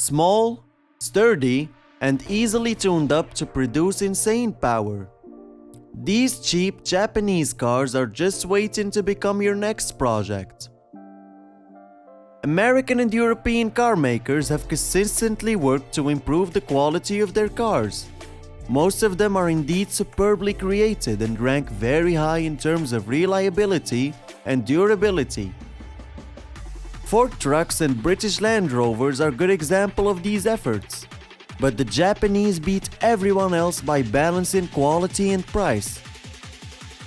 Small, sturdy, and easily tuned up to produce insane power. These cheap Japanese cars are just waiting to become your next project. American and European car makers have consistently worked to improve the quality of their cars. Most of them are indeed superbly created and rank very high in terms of reliability and durability. Ford trucks and British Land Rovers are good examples of these efforts. But the Japanese beat everyone else by balancing quality and price.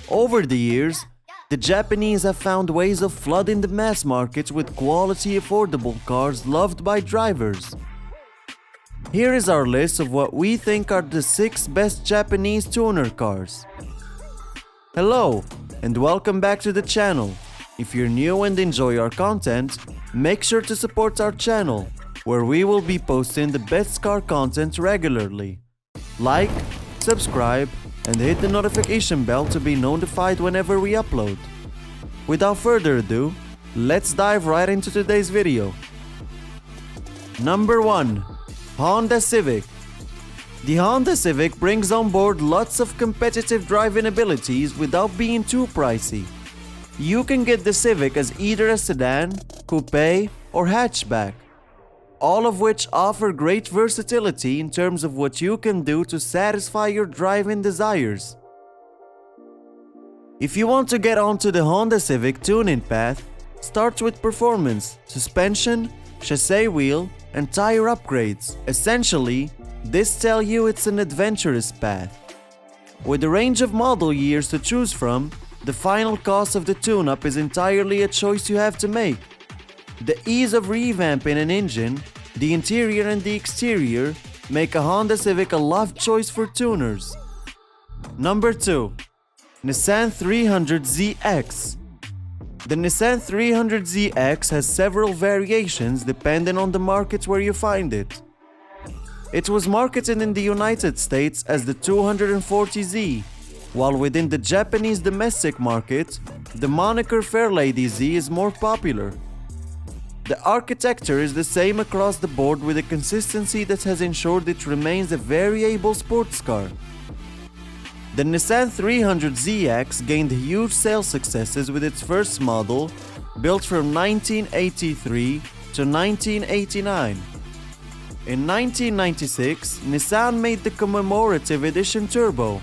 Over the years, the Japanese have found ways of flooding the mass market with quality affordable cars loved by drivers. Here is our list of what we think are the 6 best Japanese tuner cars. Hello, and welcome back to the channel. If you're new and enjoy our content, make sure to support our channel, where we will be posting the best car content regularly. Like, subscribe, and hit the notification bell to be notified whenever we upload. Without further ado, let's dive right into today's video. Number 1. Honda Civic. The Honda Civic brings on board lots of competitive driving abilities without being too pricey. You can get the Civic as either a sedan, coupe, or hatchback, all of which offer great versatility in terms of what you can do to satisfy your driving desires. If you want to get onto the Honda Civic tuning path, start with performance, suspension, chassis wheel, and tire upgrades. Essentially, this tells you it's an adventurous path. With a range of model years to choose from, the final cost of the tune-up is entirely a choice you have to make. The ease of revamping an engine, the interior and the exterior make a Honda Civic a loved choice for tuners. Number 2. Nissan 300ZX. The Nissan 300ZX has several variations depending on the market where you find it. It was marketed in the United States as the 240Z, while within the Japanese domestic market, the moniker Fairlady Z is more popular. The architecture is the same across the board with a consistency that has ensured it remains a very able sports car. The Nissan 300ZX gained huge sales successes with its first model, built from 1983 to 1989. In 1996, Nissan made the commemorative edition turbo.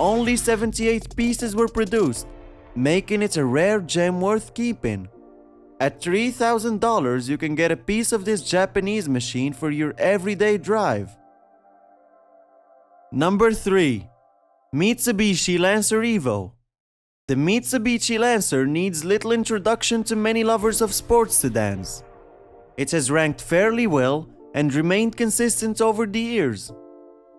Only 78 pieces were produced, making it a rare gem worth keeping. At $3,000, you can get a piece of this Japanese machine for your everyday drive. Number 3. Mitsubishi Lancer EVO. The Mitsubishi Lancer needs little introduction to many lovers of sports sedans. It has ranked fairly well and remained consistent over the years.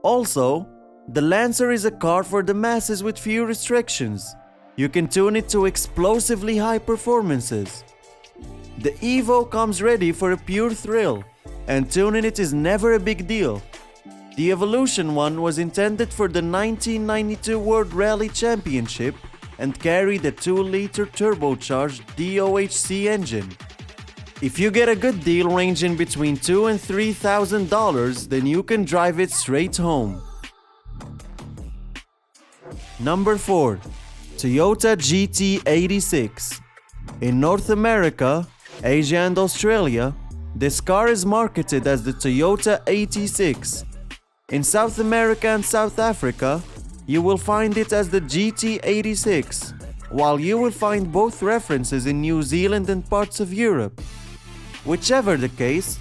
Also, the Lancer is a car for the masses with few restrictions. You can tune it to explosively high performances. The EVO comes ready for a pure thrill, and tuning it is never a big deal. The Evolution one was intended for the 1992 World Rally Championship and carried a 2-liter turbocharged DOHC engine. If you get a good deal ranging between $2,000 and $3,000, then you can drive it straight home. Number 4. Toyota GT86. In North America, Asia and Australia, this car is marketed as the Toyota 86. In South America and South Africa, you will find it as the GT86, while you will find both references in New Zealand and parts of Europe. Whichever the case,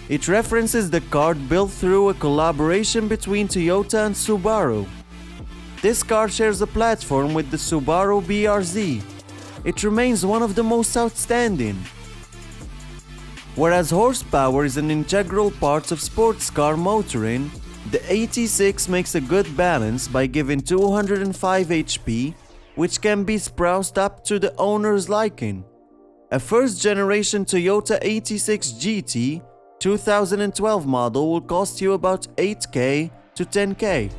it references the car built through a collaboration between Toyota and Subaru. This car shares a platform with the Subaru BRZ. It remains one of the most outstanding. Whereas horsepower is an integral part of sports car motoring, the 86 makes a good balance by giving 205 HP, which can be spruced up to the owner's liking. A first-generation Toyota 86 GT 2012 model will cost you about $8,000 to $10,000.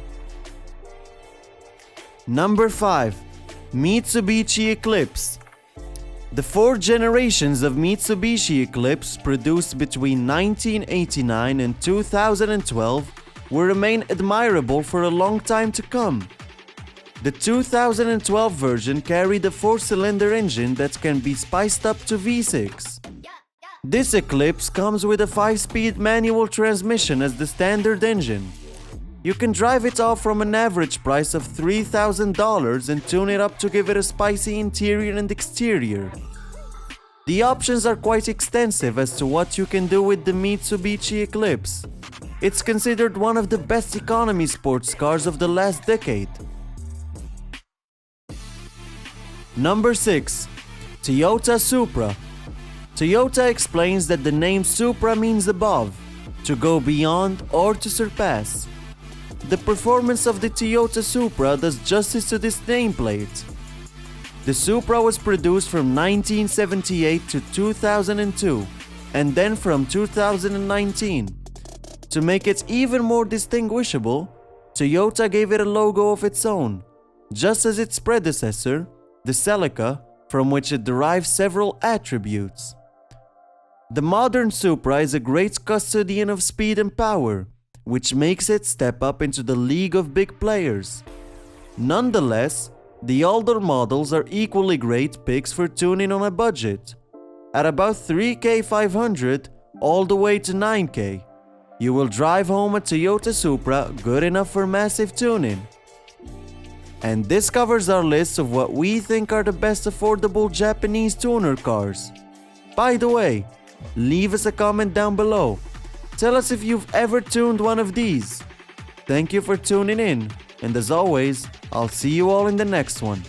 Number 5. Mitsubishi Eclipse. The 4 generations of Mitsubishi Eclipse produced between 1989 and 2012 will remain admirable for a long time to come. The 2012 version carried a 4-cylinder engine that can be spiced up to V6. This Eclipse comes with a 5-speed manual transmission as the standard engine. You can drive it off from an average price of $3,000 and tune it up to give it a spicy interior and exterior. The options are quite extensive as to what you can do with the Mitsubishi Eclipse. It's considered one of the best economy sports cars of the last decade. Number 6. Toyota Supra. Toyota explains that the name Supra means above, to go beyond or to surpass. The performance of the Toyota Supra does justice to this nameplate. The Supra was produced from 1978 to 2002, and then from 2019. To make it even more distinguishable, Toyota gave it a logo of its own, just as its predecessor, the Celica, from which it derives several attributes. The modern Supra is a great custodian of speed and power, which makes it step up into the league of big players. Nonetheless, the older models are equally great picks for tuning on a budget. At about $3,500 all the way to $9,000, you will drive home a Toyota Supra good enough for massive tuning. And this covers our list of what we think are the best affordable Japanese tuner cars. By the way, leave us a comment down below. Tell us if you've ever tuned one of these. Thank you for tuning in, and as always, I'll see you all in the next one.